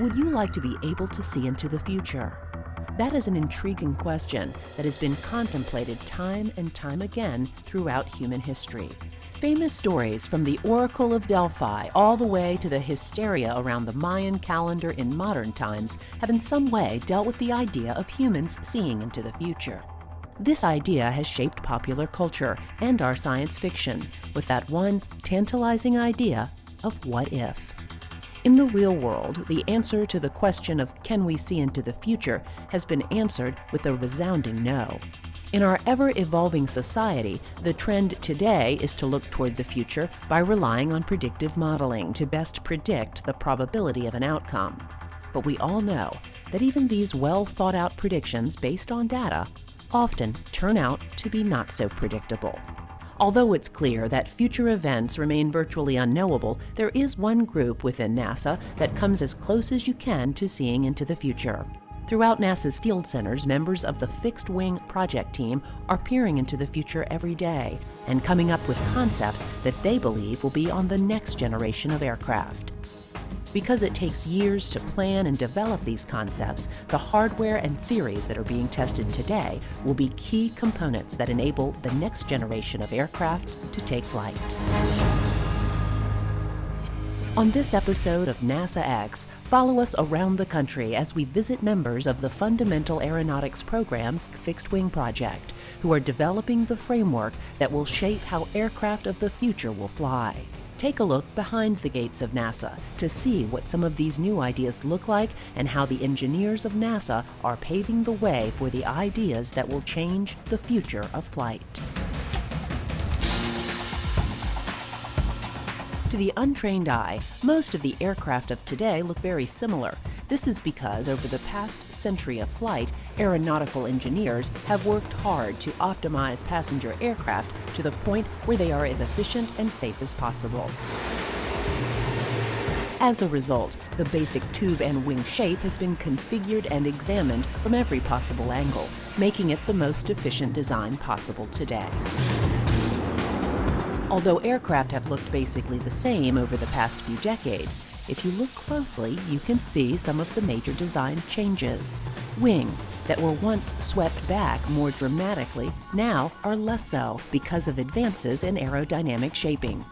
Would you like to be able to see into the future? That is an intriguing question that has been contemplated time and time again throughout human history. Famous stories from the Oracle of Delphi all the way to the hysteria around the Mayan calendar in modern times have in some way dealt with the idea of humans seeing into the future. This idea has shaped popular culture and our science fiction with that one tantalizing idea of what if. In the real world, the answer to the question of can we see into the future has been answered with a resounding no. In our ever-evolving society, the trend today is to look toward the future by relying on predictive modeling to best predict the probability of an outcome. But we all know that even these well-thought-out predictions based on data often turn out to be not so predictable. Although it's clear that future events remain virtually unknowable, there is one group within NASA that comes as close as you can to seeing into the future. Throughout NASA's field centers, members of the Fixed Wing Project team are peering into the future every day and coming up with concepts that they believe will be on the next generation of aircraft. Because it takes years to plan and develop these concepts, the hardware and theories that are being tested today will be key components that enable the next generation of aircraft to take flight. On this episode of NASA X, follow us around the country as we visit members of the Fundamental Aeronautics Program's Fixed Wing Project, who are developing the framework that will shape how aircraft of the future will fly. Take a look behind the gates of NASA to see what some of these new ideas look like and how the engineers of NASA are paving the way for the ideas that will change the future of flight. To the untrained eye, most of the aircraft of today look very similar. This is because over the past century of flight, aeronautical engineers have worked hard to optimize passenger aircraft to the point where they are as efficient and safe as possible. As a result, the basic tube and wing shape has been configured and examined from every possible angle, making it the most efficient design possible today. Although aircraft have looked basically the same over the past few decades, if you look closely, you can see some of the major design changes. Wings that were once swept back more dramatically now are less so because of advances in aerodynamic shaping.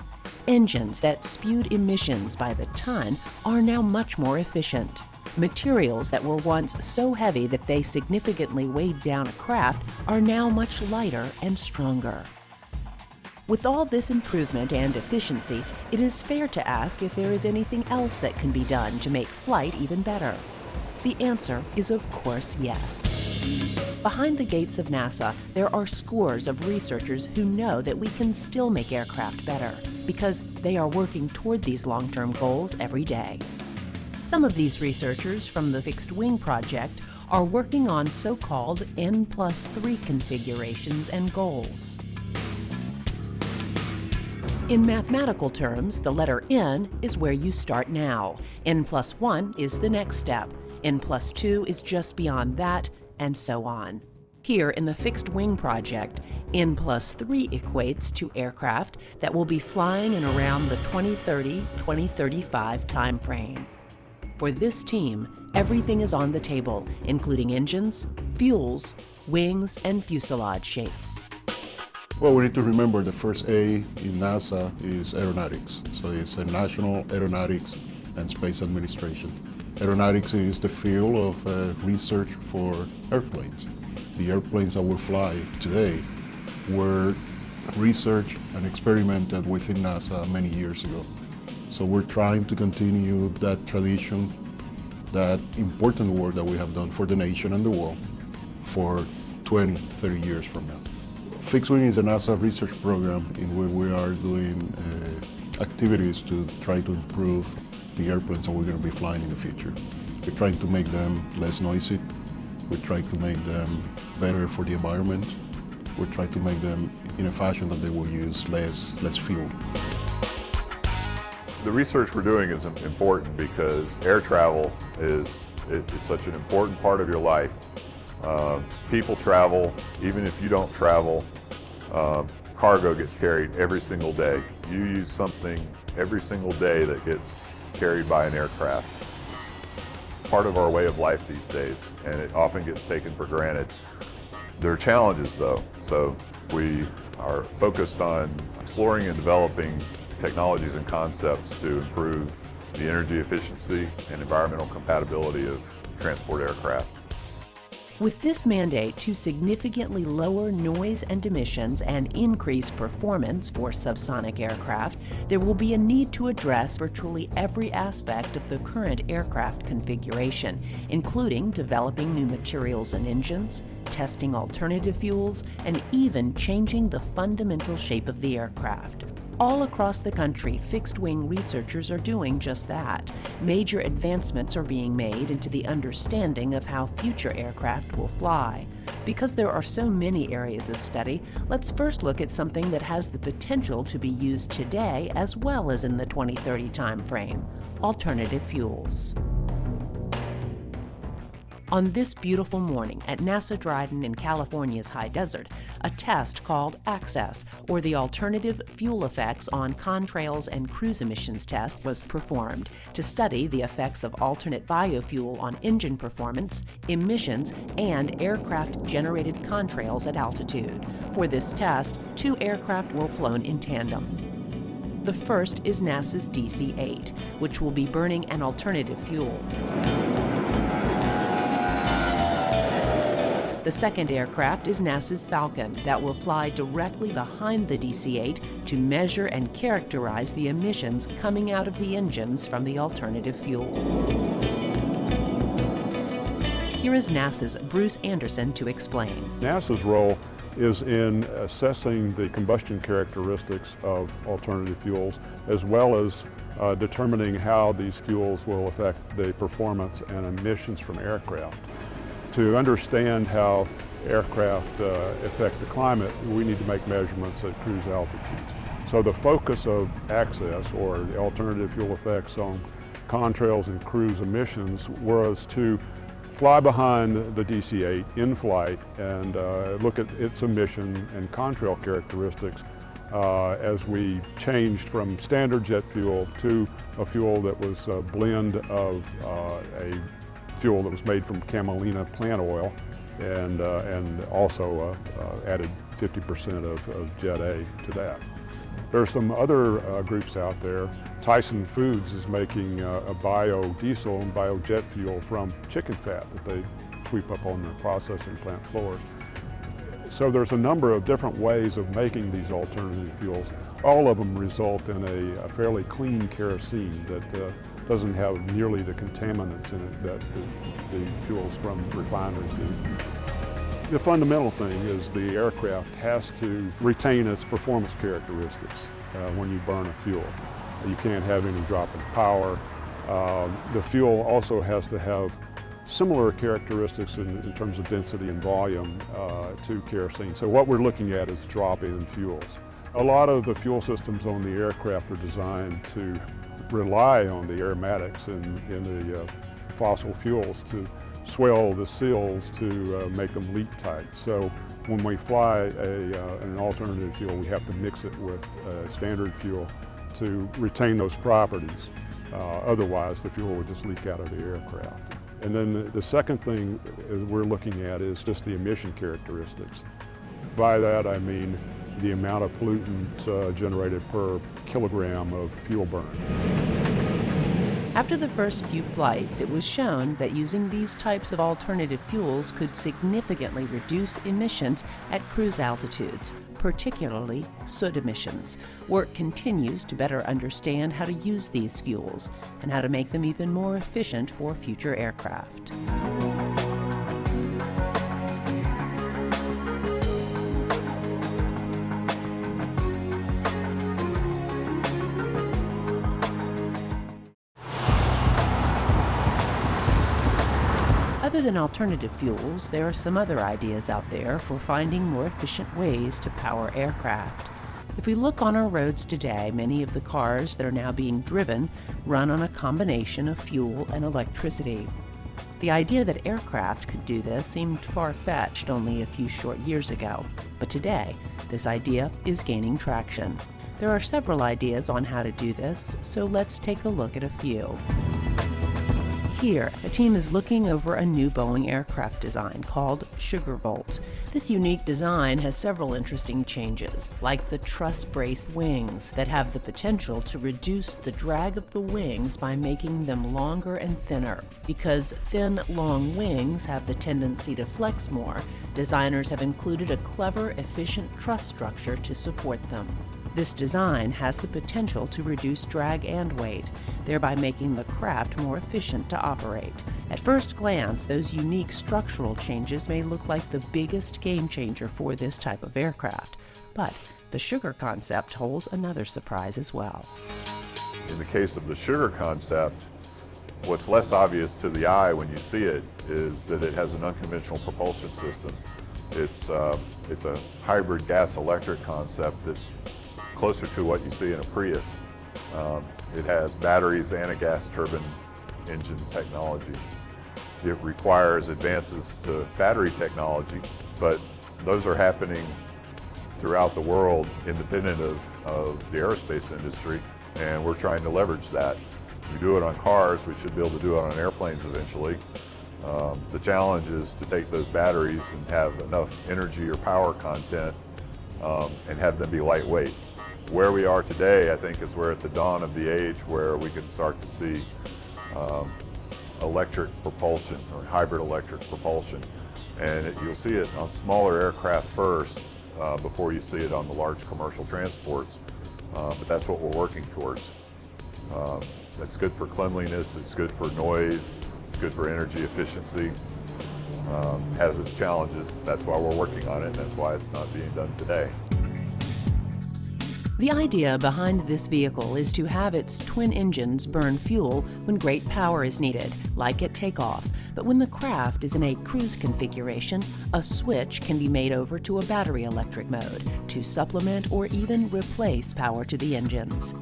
Engines that spewed emissions by the ton are now much more efficient. Materials that were once so heavy that they significantly weighed down a craft are now much lighter and stronger. With all this improvement and efficiency, it is fair to ask if there is anything else that can be done to make flight even better. The answer is of course yes. Behind the gates of NASA, there are scores of researchers who know that we can still make aircraft better because they are working toward these long-term goals every day. Some of these researchers from the Fixed Wing Project are working on so-called N+3 configurations and goals. In mathematical terms, the letter N is where you start now. N+1 is the next step. N+2 is just beyond that, and so on. Here in the Fixed Wing Project, N+3 equates to aircraft that will be flying in around the 2030-2035 timeframe. For this team, everything is on the table, including engines, fuels, wings, and fuselage shapes. Well, we need to remember the first A in NASA is aeronautics. So it's a National Aeronautics and Space Administration. Aeronautics is the field of research for airplanes. The airplanes that will fly today were researched and experimented within NASA many years ago. So we're trying to continue that tradition, that important work that we have done for the nation and the world for 20, 30 years from now. Fixed Wing is a NASA research program in where we are doing activities to try to improve the airplanes that we're going to be flying in the future. We're trying to make them less noisy. We're trying to make them better for the environment. We're trying to make them in a fashion that they will use less fuel. The research we're doing is important because air travel it's such an important part of your life. People travel, even if you don't travel, cargo gets carried every single day. You use something every single day that gets carried by an aircraft. part of our way of life these days, and it often gets taken for granted. There are challenges though, so we are focused on exploring and developing technologies and concepts to improve the energy efficiency and environmental compatibility of transport aircraft. With this mandate to significantly lower noise and emissions and increase performance for subsonic aircraft, there will be a need to address virtually every aspect of the current aircraft configuration, including developing new materials and engines, testing alternative fuels, and even changing the fundamental shape of the aircraft. All across the country, fixed-wing researchers are doing just that. Major advancements are being made into the understanding of how future aircraft will fly. Because there are so many areas of study, let's first look at something that has the potential to be used today as well as in the 2030 timeframe: alternative fuels. On this beautiful morning at NASA Dryden in California's high desert, a test called ACCESS, or the Alternative Fuel Effects on Contrails and Cruise Emissions test, was performed to study the effects of alternate biofuel on engine performance, emissions, and aircraft-generated contrails at altitude. For this test, 2 aircraft were flown in tandem. The first is NASA's DC-8, which will be burning an alternative fuel. The second aircraft is NASA's Falcon that will fly directly behind the DC-8 to measure and characterize the emissions coming out of the engines from the alternative fuel. Here is NASA's Bruce Anderson to explain. NASA's role is in assessing the combustion characteristics of alternative fuels, as well as determining how these fuels will affect the performance and emissions from aircraft. To understand how aircraft affect the climate, we need to make measurements at cruise altitudes. So the focus of ACCESS, or the alternative fuel effects on contrails and cruise emissions, was to fly behind the DC-8 in flight and look at its emission and contrail characteristics as we changed from standard jet fuel to a fuel that was a blend of a fuel that was made from camelina plant oil, and also added 50% of Jet A to that. There are some other groups out there. Tyson Foods is making a biodiesel and biojet fuel from chicken fat that they sweep up on the processing plant floors. So there's a number of different ways of making these alternative fuels. All of them result in a fairly clean kerosene that doesn't have nearly the contaminants in it that the fuels from refineries do. The fundamental thing is the aircraft has to retain its performance characteristics when you burn a fuel. You can't have any drop in power. The fuel also has to have similar characteristics in terms of density and volume to kerosene. So what we're looking at is drop-in fuels. A lot of the fuel systems on the aircraft are designed to rely on the aromatics in the fossil fuels to swell the seals to make them leak tight. So when we fly an alternative fuel, we have to mix it with standard fuel to retain those properties. Otherwise, the fuel would just leak out of the aircraft. And then the second thing we're looking at is just the emission characteristics. By that I mean the amount of pollutant generated per kilogram of fuel burned. After the first few flights, it was shown that using these types of alternative fuels could significantly reduce emissions at cruise altitudes, particularly soot emissions. Work continues to better understand how to use these fuels and how to make them even more efficient for future aircraft. Other than alternative fuels, there are some other ideas out there for finding more efficient ways to power aircraft. If we look on our roads today, many of the cars that are now being driven run on a combination of fuel and electricity. The idea that aircraft could do this seemed far-fetched only a few short years ago, but today, this idea is gaining traction. There are several ideas on how to do this, so let's take a look at a few. Here, a team is looking over a new Boeing aircraft design called SugarVolt. This unique design has several interesting changes, like the truss-braced wings that have the potential to reduce the drag of the wings by making them longer and thinner. Because thin, long wings have the tendency to flex more, designers have included a clever, efficient truss structure to support them. This design has the potential to reduce drag and weight, thereby making the craft more efficient to operate. At first glance, those unique structural changes may look like the biggest game changer for this type of aircraft, but the Sugar concept holds another surprise as well. In the case of the Sugar concept, what's less obvious to the eye when you see it is that it has an unconventional propulsion system. It's a hybrid gas-electric concept that's closer to what you see in a Prius. It has batteries and a gas turbine engine technology. It requires advances to battery technology, but those are happening throughout the world independent of the aerospace industry, and we're trying to leverage that. We do it on cars, we should be able to do it on airplanes eventually. The challenge is to take those batteries and have enough energy or power content and have them be lightweight. Where we are today, I think, is we're at the dawn of the age where we can start to see electric propulsion or hybrid electric propulsion. And you'll see it on smaller aircraft first before you see it on the large commercial transports. But that's what we're working towards. It's good for cleanliness, it's good for noise, it's good for energy efficiency. Has its challenges. That's why we're working on it, and that's why it's not being done today. The idea behind this vehicle is to have its twin engines burn fuel when great power is needed, like at takeoff. But when the craft is in a cruise configuration, a switch can be made over to a battery electric mode to supplement or even replace power to the engines.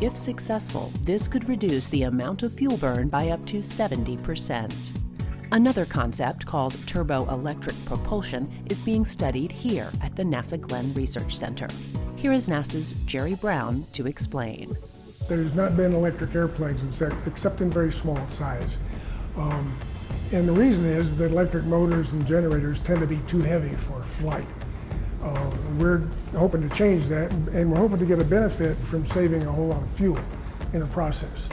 If successful, this could reduce the amount of fuel burn by up to 70%. Another concept called turbo-electric propulsion is being studied here at the NASA Glenn Research Center. Here is NASA's Jerry Brown to explain. There's not been electric airplanes except in very small size. And the reason is that electric motors and generators tend to be too heavy for flight. We're hoping to change that, and we're hoping to get a benefit from saving a whole lot of fuel in the process.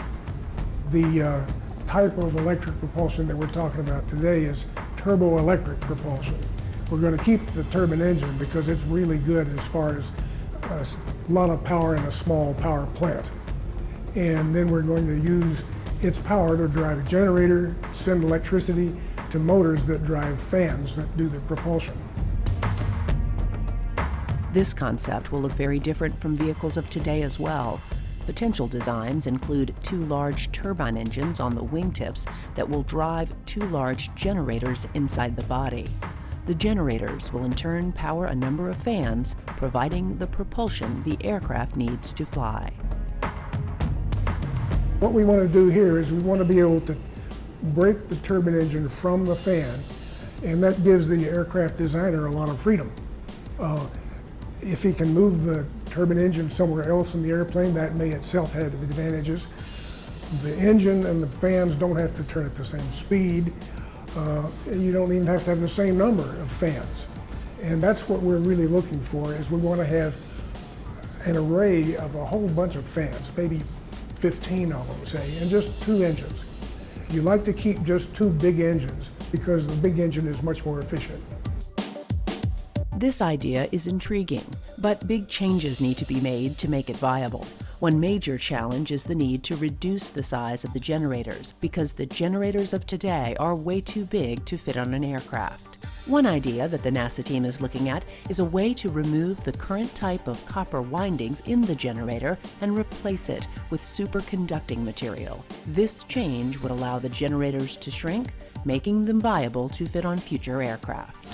The type of electric propulsion that we're talking about today is turbo-electric propulsion. We're going to keep the turbine engine because it's really good as far as a lot of power in a small power plant. And then we're going to use its power to drive a generator, send electricity to motors that drive fans that do the propulsion. This concept will look very different from vehicles of today as well. Potential designs include 2 large turbine engines on the wingtips that will drive 2 large generators inside the body. The generators will in turn power a number of fans, providing the propulsion the aircraft needs to fly. What we want to do here is we want to be able to break the turbine engine from the fan, and that gives the aircraft designer a lot of freedom. If he can move the turbine engine somewhere else in the airplane, that may itself have advantages. The engine and the fans don't have to turn at the same speed. You don't even have to have the same number of fans. And that's what we're really looking for, is we want to have an array of a whole bunch of fans, maybe 15 of them, say, and just 2 engines. You like to keep just 2 big engines because the big engine is much more efficient. This idea is intriguing, but big changes need to be made to make it viable. One major challenge is the need to reduce the size of the generators, because the generators of today are way too big to fit on an aircraft. One idea that the NASA team is looking at is a way to remove the current type of copper windings in the generator and replace it with superconducting material. This change would allow the generators to shrink, making them viable to fit on future aircraft.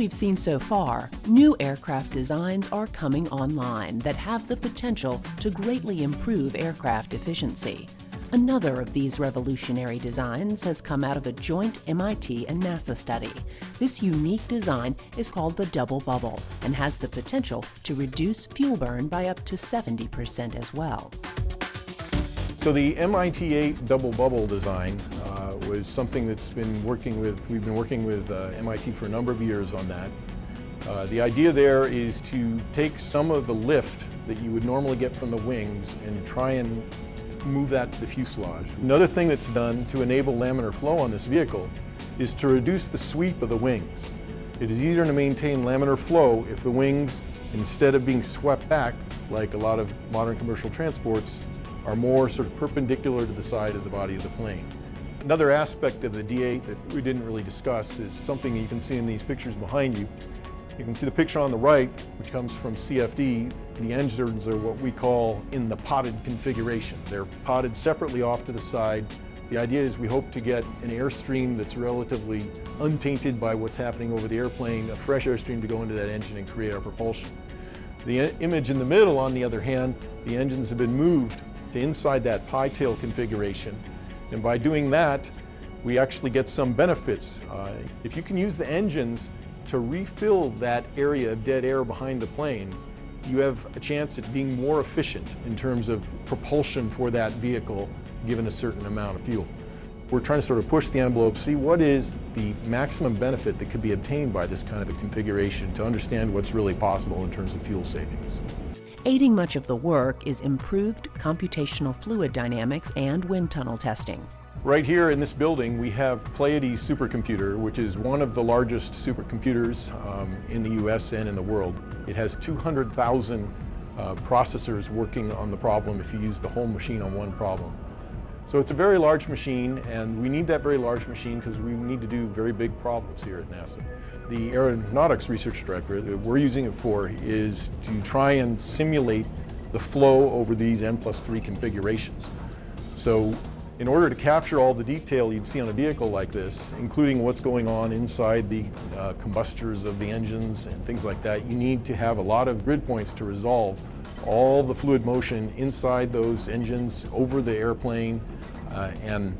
we've seen so far, new aircraft designs are coming online that have the potential to greatly improve aircraft efficiency. Another of these revolutionary designs has come out of a joint MIT and NASA study. This unique design is called the double bubble and has the potential to reduce fuel burn by up to 70% as well. So the MIT-8 double bubble design was something we've been working with MIT for a number of years on that. The idea there is to take some of the lift that you would normally get from the wings and try and move that to the fuselage. Another thing that's done to enable laminar flow on this vehicle is to reduce the sweep of the wings. It is easier to maintain laminar flow if the wings, instead of being swept back like a lot of modern commercial transports, are more sort of perpendicular to the side of the body of the plane. Another aspect of the D8 that we didn't really discuss is something you can see in these pictures behind you. You can see the picture on the right, which comes from CFD. The engines are what we call in the potted configuration. They're potted separately off to the side. The idea is we hope to get an airstream that's relatively untainted by what's happening over the airplane, a fresh airstream to go into that engine and create our propulsion. The image in the middle, on the other hand, the engines have been moved to inside that pie tail configuration. And by doing that, we actually get some benefits. If you can use the engines to refill that area of dead air behind the plane, you have a chance at being more efficient in terms of propulsion for that vehicle given a certain amount of fuel. We're trying to sort of push the envelope, see what is the maximum benefit that could be obtained by this kind of a configuration to understand what's really possible in terms of fuel savings. Aiding much of the work is improved computational fluid dynamics and wind tunnel testing. Right here in this building, we have Pleiades supercomputer, which is one of the largest supercomputers in the US and in the world. It has 200,000 processors working on the problem if you use the whole machine on one problem. So it's a very large machine, and we need that very large machine because we need to do very big problems here at NASA. The Aeronautics Research Directorate that we're using it for is to try and simulate the flow over these N+3 configurations. So in order to capture all the detail you'd see on a vehicle like this, including what's going on inside the combustors of the engines and things like that, you need to have a lot of grid points to resolve all the fluid motion inside those engines, over the airplane, and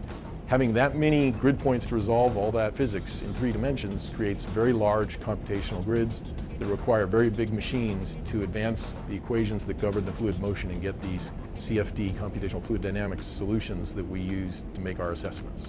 having that many grid points to resolve all that physics in 3 dimensions creates very large computational grids that require very big machines to advance the equations that govern the fluid motion and get these CFD, computational fluid dynamics solutions that we use to make our assessments.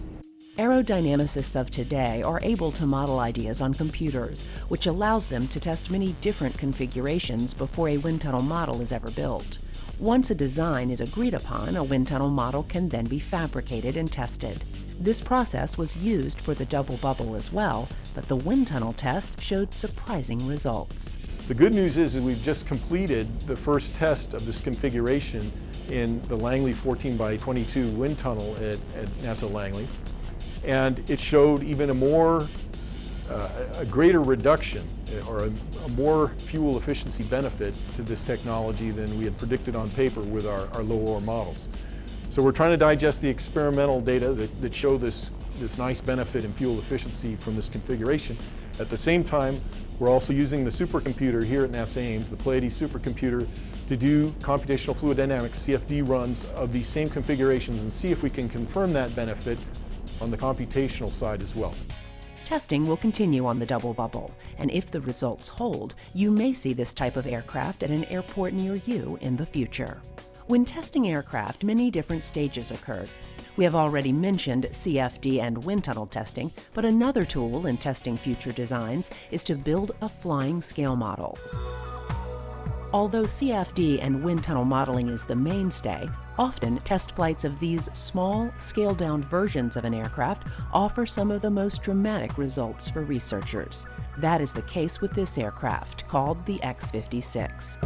Aerodynamicists of today are able to model ideas on computers, which allows them to test many different configurations before a wind tunnel model is ever built. Once a design is agreed upon, a wind tunnel model can then be fabricated and tested. This process was used for the double bubble as well, but the wind tunnel test showed surprising results. The good news is that we've just completed the first test of this configuration in the Langley 14x22 wind tunnel at NASA Langley, and it showed even a greater reduction or a more fuel efficiency benefit to this technology than we had predicted on paper with our low-OR models. So we're trying to digest the experimental data that show this nice benefit in fuel efficiency from this configuration. At the same time, we're also using the supercomputer here at NASA Ames, the Pleiades supercomputer, to do computational fluid dynamics CFD runs of these same configurations and see if we can confirm that benefit on the computational side as well. Testing will continue on the double bubble, and if the results hold, you may see this type of aircraft at an airport near you in the future. When testing aircraft, many different stages occurred. We have already mentioned CFD and wind tunnel testing, but another tool in testing future designs is to build a flying scale model. Although CFD and wind tunnel modeling is the mainstay, often test flights of these small, scaled-down versions of an aircraft offer some of the most dramatic results for researchers. That is the case with this aircraft, called the X-56.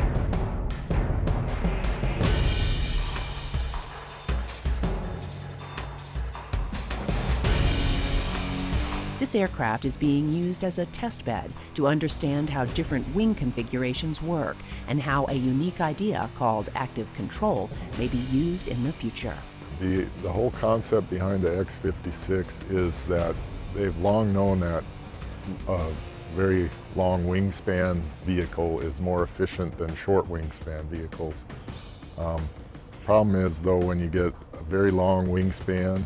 This aircraft is being used as a test bed to understand how different wing configurations work and how a unique idea called active control may be used in the future. The whole concept behind the X-56 is that they've long known that very long wingspan vehicle is more efficient than short wingspan vehicles. Problem is though, when you get a very long wingspan,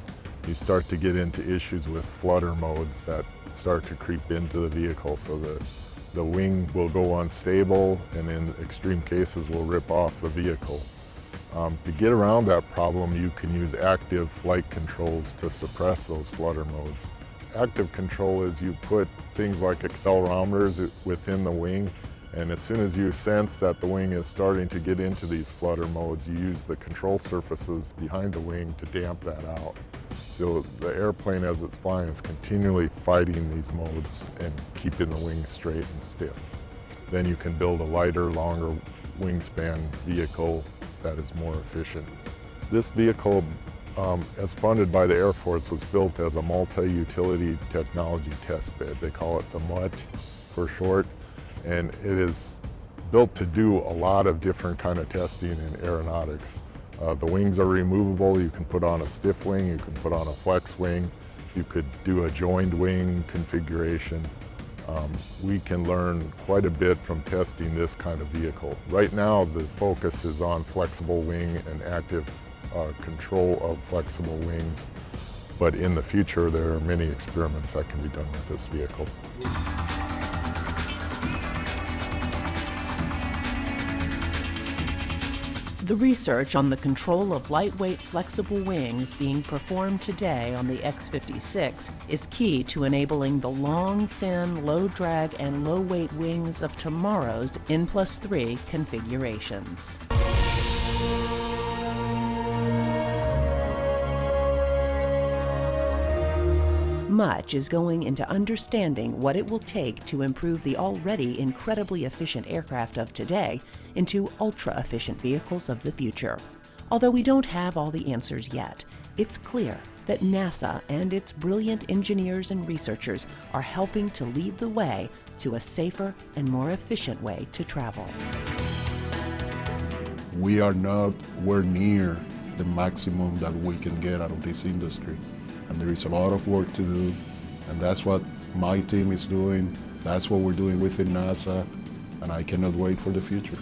you start to get into issues with flutter modes that start to creep into the vehicle, so that the wing will go unstable and in extreme cases will rip off the vehicle. To get around that problem, you can use active flight controls to suppress those flutter modes. Active control is you put things like accelerometers within the wing, and as soon as you sense that the wing is starting to get into these flutter modes, you use the control surfaces behind the wing to damp that out. So the airplane, as it's flying, is continually fighting these modes and keeping the wing straight and stiff. Then you can build a lighter, longer wingspan vehicle that is more efficient. This vehicle, as funded by the Air Force, was built as a multi-utility technology test bed. They call it the MUT for short, and it is built to do a lot of different kind of testing in aeronautics. The wings are removable. You can put on a stiff wing, you can put on a flex wing, you could do a joined wing configuration. We can learn quite a bit from testing this kind of vehicle. Right now, the focus is on flexible wing and active control of flexible wings, but in the future, there are many experiments that can be done with this vehicle. The research on the control of lightweight, flexible wings being performed today on the X-56 is key to enabling the long, thin, low-drag, and low-weight wings of tomorrow's N+3 configurations. Much is going into understanding what it will take to improve the already incredibly efficient aircraft of today into ultra-efficient vehicles of the future. Although we don't have all the answers yet, it's clear that NASA and its brilliant engineers and researchers are helping to lead the way to a safer and more efficient way to travel. We are nowhere near the maximum that we can get out of this industry. And there is a lot of work to do, and that's what my team is doing. That's what we're doing within NASA, and I cannot wait for the future.